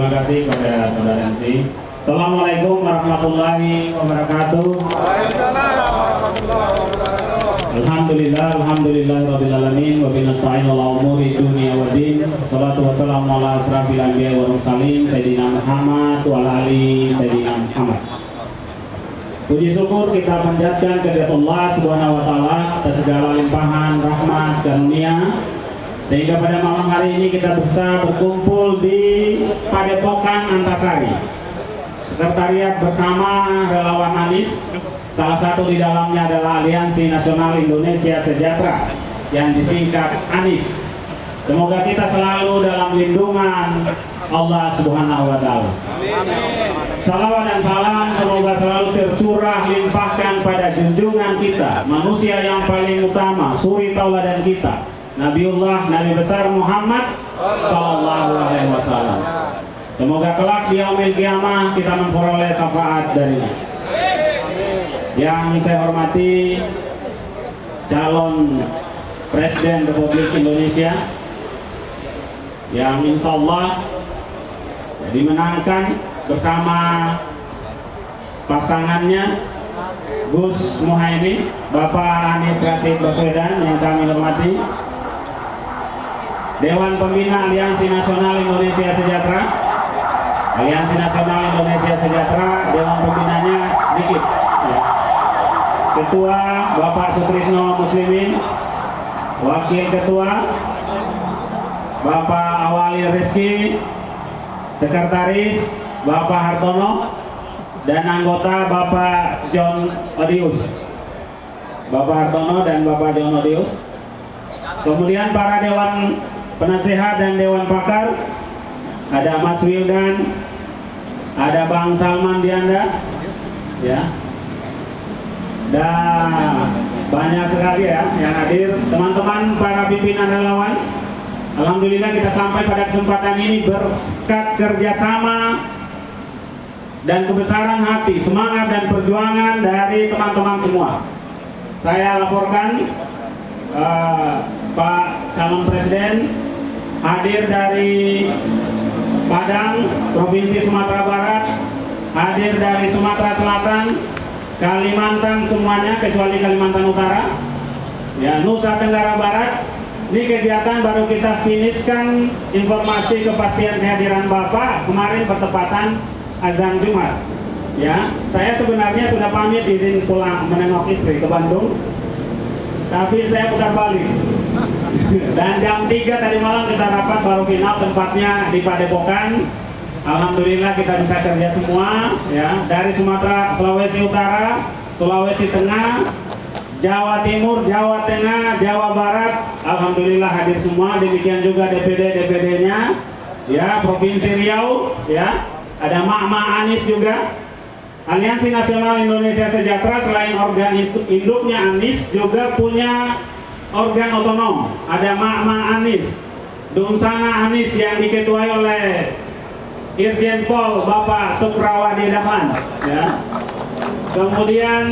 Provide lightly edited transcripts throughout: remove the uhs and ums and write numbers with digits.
Terima kasih kepada saudara MC. Assalamualaikum warahmatullahi wabarakatuh. Alhamdulillah rabbil wa binasta'in ala umuri dunia wa din. Salatu wassalamu ala asrafil anbiya wa mursalin Sayyidina Muhammad wa ala ali Sayyidina Muhammad. Puji syukur kita panjatkan kepada Allah Subhanahu wa taala atas segala limpahan rahmat karunia, sehingga pada malam hari ini kita bisa berkumpul di Padepokan Antasari. Sekretariat bersama relawan Anies, salah satu di dalamnya adalah Aliansi Nasional Indonesia Sejahtera yang disingkat Anies. Semoga kita selalu dalam lindungan Allah Subhanahu wa taala. Salawat dan salam semoga selalu tercurah limpahkan pada junjungan kita, manusia yang paling utama, suri tauladan kita, Nabi besar Muhammad sallallahu alaihi wasallam. Semoga kelak di yaumil qiyamah kita memperoleh syafaat darinya. Yang saya hormati calon Presiden Republik Indonesia yang insya Allah dimenangkan bersama pasangannya Gus Muhaimin, Bapak Anies Rashid Baswedan yang kami hormati, Dewan Pembina Aliansi Nasional Indonesia Sejahtera. Aliansi Nasional Indonesia Sejahtera, Dewan Pembinanya sedikit ya. Ketua Bapak Sutrisno Muslimin, Wakil Ketua Bapak Awali Rizky, Sekretaris Bapak Hartono, dan anggota Bapak John Odius. Bapak Hartono dan Bapak John Odius. Kemudian para Dewan Penasehat dan Dewan Pakar, ada Mas Wildan, ada Bang Salman Dianda, ya, dan banyak sekali ya yang hadir. Teman-teman para pimpinan relawan, alhamdulillah kita sampai pada kesempatan ini berkat kerjasama dan kebesaran hati, semangat dan perjuangan dari teman-teman semua. Saya laporkan Pak calon presiden hadir dari Padang, Provinsi Sumatera Barat, hadir dari Sumatera Selatan, Kalimantan semuanya kecuali Kalimantan Utara, ya, Nusa Tenggara Barat. Ini kegiatan baru kita finishkan informasi kepastian kehadiran Bapak kemarin bertepatan azan Jumat. Ya, saya sebenarnya sudah pamit izin pulang menengok istri ke Bandung, tapi saya putar balik. Dan jam 3 tadi malam kita rapat baru final, tempatnya di Padepokan. Alhamdulillah kita bisa kerja semua ya, dari Sumatera, Sulawesi Utara, Sulawesi Tengah, Jawa Timur, Jawa Tengah, Jawa Barat, alhamdulillah hadir semua. Demikian juga DPD-nya, ya, Provinsi Riau, ya, ada Mak Anies juga. Aliansi Nasional Indonesia Sejahtera selain organ induknya Anies juga punya organ otonom. Ada Mak Anies, Dungsana Anies yang diketuai oleh Irjen Pol Bapak Sukrawadi Dahlan, ya. Kemudian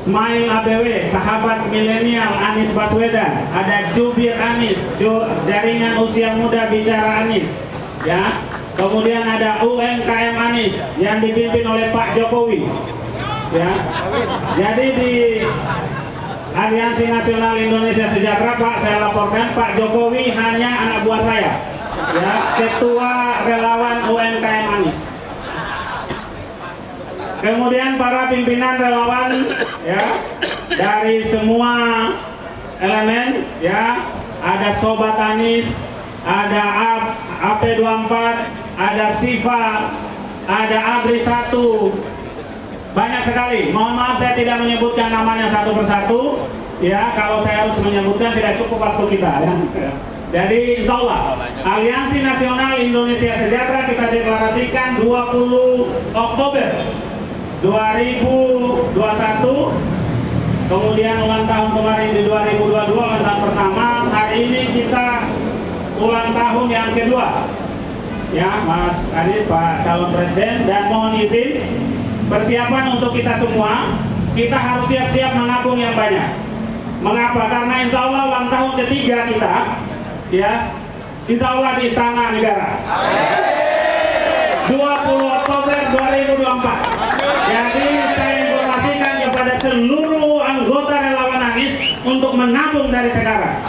Smail ABW, sahabat milenial Anies Baswedan, ada Jubir Anies, jaringan usia muda bicara Anies, ya. Kemudian ada UMKM Anies yang dipimpin oleh Pak Jokowi, ya. Jadi di Aliansi Nasional Indonesia Sejahtera, Pak, saya laporkan Pak Jokowi hanya anak buah saya, ya, ketua relawan UMKM Anies. Kemudian para pimpinan relawan, ya, dari semua elemen, ya, ada Sobat Anies, ada AP24, ada Siva, ada Abri 1, banyak sekali. Mohon maaf saya tidak menyebutkan namanya satu persatu, ya, kalau saya harus menyebutkan tidak cukup waktu kita, ya. Jadi insya Allah Aliansi Nasional Indonesia Sejahtera kita deklarasikan 20 Oktober 2021, kemudian ulang tahun kemarin di 2022, ulang tahun pertama. Hari ini kita ulang tahun yang kedua, ya, Mas Anies, Pak calon presiden. Dan mohon izin, persiapan untuk kita semua, kita harus siap-siap menabung yang banyak. Mengapa? Karena insya Allah ulang tahun ketiga kita ya, insya Allah di Istana Negara. 20 Oktober 2024. Jadi saya informasikan kepada seluruh anggota relawan Anies untuk menabung dari sekarang.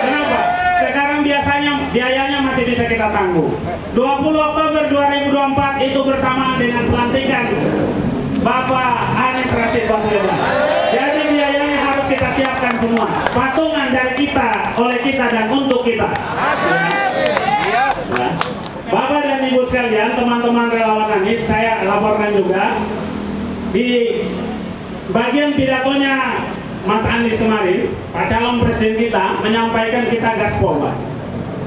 Kenapa? Sekarang biasanya biayanya masih bisa kita tanggung. 20 Oktober 2024 itu bersamaan dengan pelantikan Bapak Anies Rashid Baswedan. Jadi biayanya harus kita siapkan semua. Patungan dari kita, oleh kita dan untuk kita. Ya. Bapak dan Ibu sekalian, teman-teman relawan Anies, saya laporkan juga di bagian pidatonya Mas Anies kemarin, Pak calon presiden kita menyampaikan kita gaspol, Pak.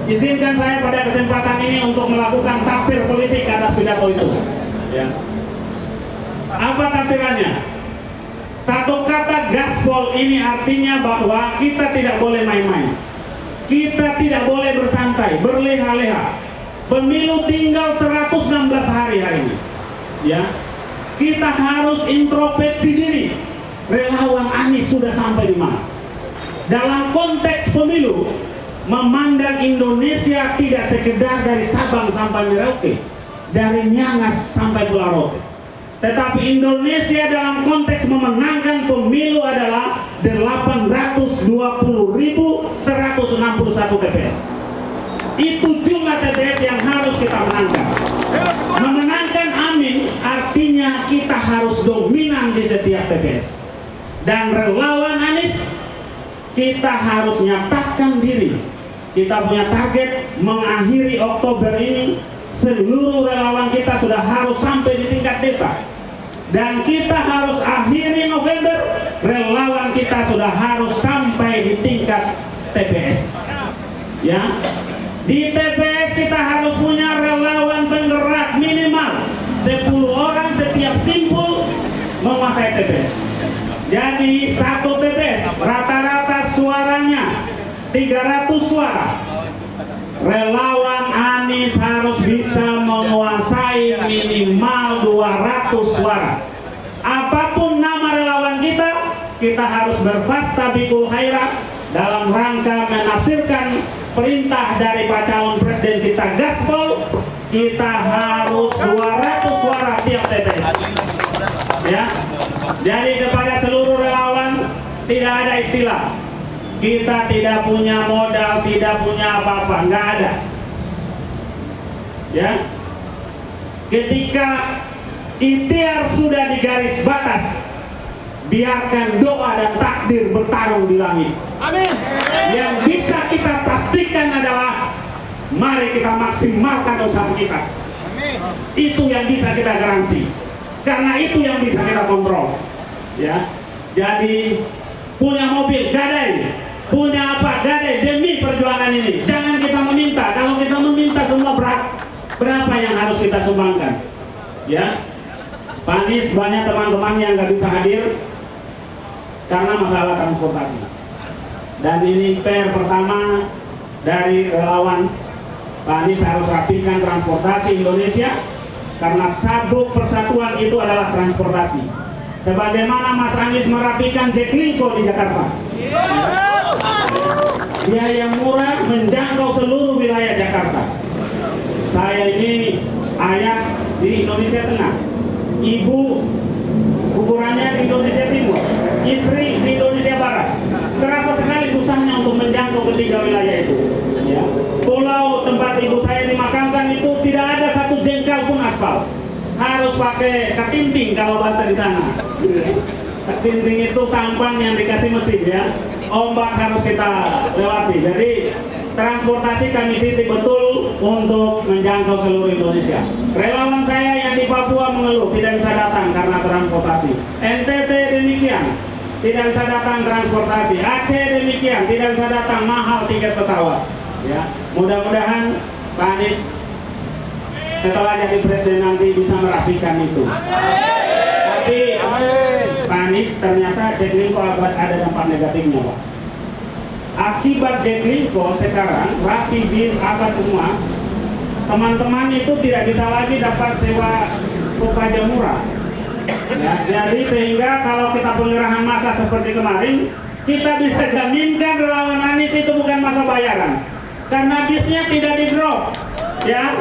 Izinkan saya pada kesempatan ini untuk melakukan tafsir politik atas pidato itu. Ya. Apa tafsirannya? Satu kata gaspol ini artinya bahwa kita tidak boleh main-main. Kita tidak boleh bersantai, berleha-leha. Pemilu tinggal 116 hari ini. Ya. Kita harus introspeksi diri. Relawan Anies sudah sampai di mana? Dalam konteks pemilu, memandang Indonesia tidak sekedar dari Sabang sampai Merauke, dari Miangas sampai Pulau Rote. Tetapi Indonesia dalam konteks memenangkan pemilu adalah 820.161 TPS. Itu jumlah TPS yang harus kita menangkan. Memenangkan amin artinya kita harus dominan di setiap TPS. Dan relawan Anies, kita harus nyatakan diri. Kita punya target mengakhiri Oktober ini, seluruh relawan kita sudah harus sampai di tingkat desa. Dan kita harus akhiri November, relawan kita sudah harus sampai di tingkat TPS. Ya. Di TPS kita harus punya relawan penggerak minimal 10 orang setiap simpul menguasai TPS. Jadi satu TPS rata-rata suaranya 300 suara. Relawan Anies harus bisa menguasai minimal 200 suara. Apapun nama relawan kita, kita harus berfastabikul khairat dalam rangka menafsirkan perintah dari Pak calon presiden kita gaspol. Kita harus 200 suara tiap TPS. Ya. Jadi kepada seluruh relawan tidak ada istilah kita tidak punya modal, tidak punya apa-apa, nggak ada. Ya. Ketika ikhtiar sudah di garis batas, biarkan doa dan takdir bertarung di langit. Amin. Yang bisa kita pastikan adalah mari kita maksimalkan usaha kita. Amin. Itu yang bisa kita garansi. Karena itu yang bisa kita kontrol. Ya. Jadi punya mobil gadai, punya apa gadai demi perjuangan ini. Jangan kita meminta. Kalau kita meminta semua berapa yang harus kita sumbangkan? Ya. Pak Anies banyak teman-teman yang nggak bisa hadir karena masalah transportasi. Dan ini PR pertama dari relawan. Pak Anies harus rapikan transportasi Indonesia karena sabuk persatuan itu adalah transportasi. Sebagaimana Mas Anies merapikan Jaklingko di Jakarta. Biaya murah menjangkau seluruh wilayah Jakarta. Saya ini ayah di Indonesia Tengah, ibu kuburannya di Indonesia Timur, istri di Indonesia Barat. Terasa sekali susahnya untuk menjangkau ketiga wilayah itu. Ya. Pulau tempat ibu saya dimakamkan itu tidak ada satu jengkal pun aspal. Harus pakai katinting kalau bahasa di sana. Katinting itu sampan yang dikasih mesin ya. Ombak harus kita lewati. Jadi transportasi kami titik betul untuk menjangkau seluruh Indonesia. Relawan saya yang di Papua mengeluh tidak bisa datang karena transportasi. NTT demikian, tidak bisa datang transportasi. Aceh demikian, tidak bisa datang, mahal tiket pesawat. Ya, mudah-mudahan Pak Anies setelah jadi presiden nanti bisa merapikan itu. Tapi Pak Anies ternyata Jaklingko ada dampak negatifnya, Pak. Akibat Jaklingko sekarang rapi bis apa semua, teman-teman itu tidak bisa lagi dapat sewa kopaja murah. Ya, jadi sehingga kalau kita pengerahan massa seperti kemarin, kita bisa jaminkan relawan Anies itu bukan masa bayaran. karena bisnya tidak di drop, ya,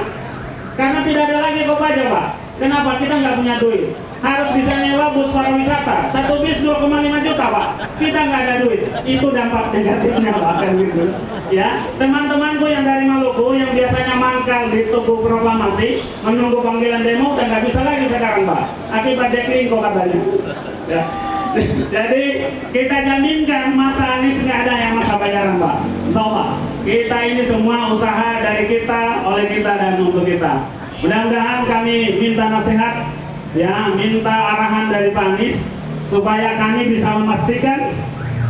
karena tidak ada lagi Kopaja Pak. Kenapa? Kita nggak punya duit. Harus bisa nyewa bus pariwisata, satu bis 2,5 juta Pak. Kita nggak ada duit. Itu dampak negatifnya Pak, kan gitu. Ya, teman-temanku yang dari Maluku yang biasanya mangkal di Tugu Proklamasi menunggu panggilan demo udah nggak bisa lagi sekarang Pak. Akibat Jackling kok katanya. Ya. Jadi kita jaminkan masa Anies nggak ada yang masa bayaran Pak. Insya Allah kita ini semua usaha dari kita, oleh kita dan untuk kita. Mudah-mudahan kami minta nasihat, ya, minta arahan dari Pak Anies supaya kami bisa memastikan,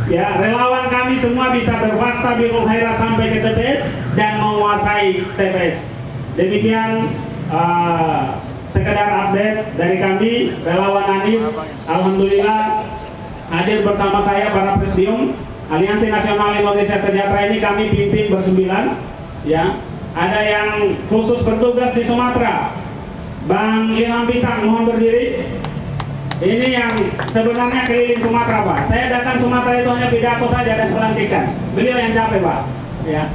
ya, relawan kami semua bisa berfastabiqul khairat sampai ke TPS dan menguasai TPS. Demikian sekedar update dari kami relawan Anies. Alhamdulillah hadir bersama saya para presidium Aliansi Nasional Indonesia Sejahtera ini kami pimpin bersembilan, ya. Ada yang khusus bertugas di Sumatera, Bang Ilham Pisang, mohon berdiri. Ini yang sebenarnya keliling Sumatera Pak. Saya datang Sumatera itu hanya pidato saja dan pelantikan. Beliau yang capek Pak, ya.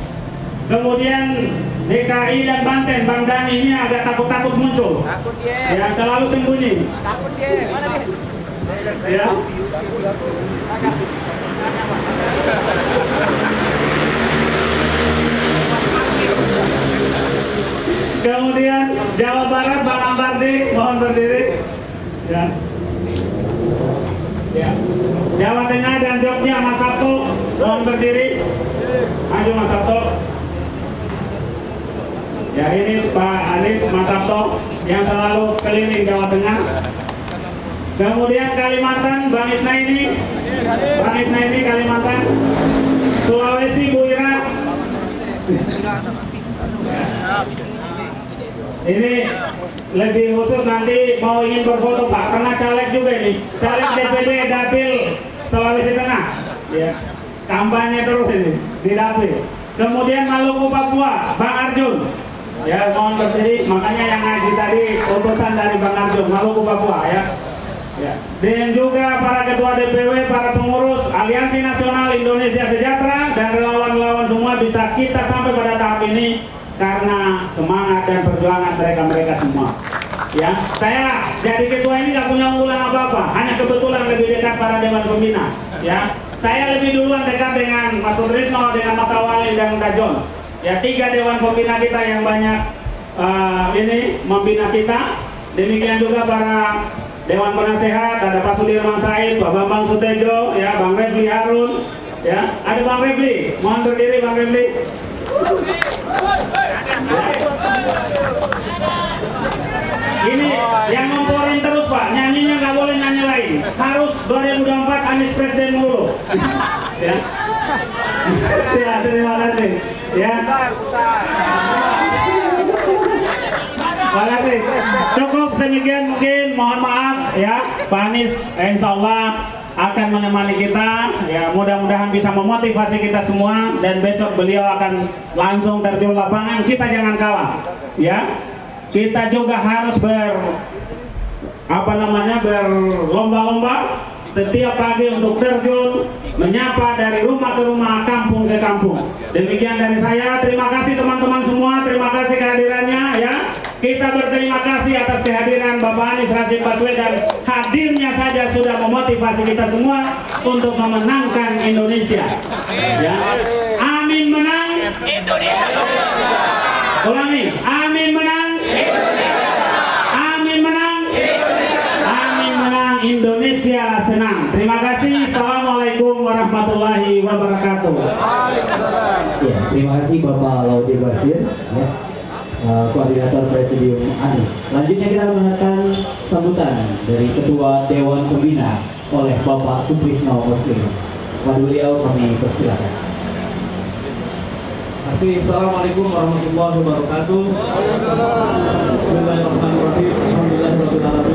Kemudian DKI dan Banten, Bang Dani ini agak takut-takut muncul. Takut dia. Ya, selalu sembunyi. Takut dia. Mana dia? Ya. Kemudian Jawa Barat, Bang Ambardi, mohon berdiri. Ya. Ya. Jawa Tengah dan Jogja, Mas Sabto, mohon berdiri. Maju Mas Sabto. Ya, ini Pak Anies, Mas Sabto yang selalu keliling Jawa Tengah. Kemudian Kalimantan, Bang Isnaini. Bang Isnaini Kalimantan. Sulawesi, Bu Ira. Ya. Ini lebih khusus nanti mau ingin berfoto Pak, karena caleg juga ini, caleg DPD Dapil Sulawesi Tengah, ya, kampanye terus ini di Dapil. Kemudian Maluku Papua, Bang Arjun, ya, mohon berdiri. Makanya yang ngaji tadi utusan dari Bang Arjun, Maluku Papua, ya. Ya. Dan juga para ketua DPW, para pengurus Aliansi Nasional Indonesia Sejahtera dan relawan-relawan semua bisa kita sampai pada tahap ini karena semangat dan perjuangan mereka semua. Ya, saya jadi ketua ini nggak punya unggulan apa-apa, hanya kebetulan lebih dekat para dewan pembina. Ya, saya lebih duluan dekat dengan Mas Sutrisno, dengan Mas Awali dan Dajon. Ya, 3 dewan pembina kita yang banyak ini membina kita. Demikian juga para dewan penasehat, ada Pak Sudirman Said, Pak Bambang Sutejo, ya, Bang Refli Harun, ya, ada Bang Refli, mohon berdiri Bang Refli. Ini yang ngomporin terus Pak, nyanyinya nggak boleh nyanyi lain, harus 2024 Anies Presiden mulu. Ya. Ya, terima kasih. Ya. Terima kasih. Cukup demikian mungkin, mohon maaf ya, Pak Anies insya Allah akan menemani kita, ya, mudah-mudahan bisa memotivasi kita semua dan besok beliau akan langsung terjun lapangan. Kita jangan kalah, ya. Kita juga harus berlomba-lomba setiap pagi untuk terjun menyapa dari rumah ke rumah, kampung ke kampung. Demikian dari saya. Terima kasih teman-teman semua, terima kasih kehadirannya, ya. Kita berterima kasih atas kehadiran Bapak Anies Rashid Baswedan. Hadirnya saja sudah memotivasi kita semua untuk memenangkan Indonesia. Ya. Amin menang Indonesia. Ulangi, amin menang Indonesia. Amin menang Indonesia. Amin menang Indonesia senang. Terima kasih. Assalamualaikum warahmatullahi wabarakatuh. Ya, terima kasih Bapak Laude Basir, ya, Koordinator Presidium Anies. Selanjutnya kita mendengarkan sambutan dari Ketua Dewan Pembina oleh Bapak Sutrisno Muslim. Kepada beliau kami persilakan. Assalamualaikum warahmatullahi wabarakatuh. Bismillahirrahmanirrahim. Alhamdulillahirabbil alamin.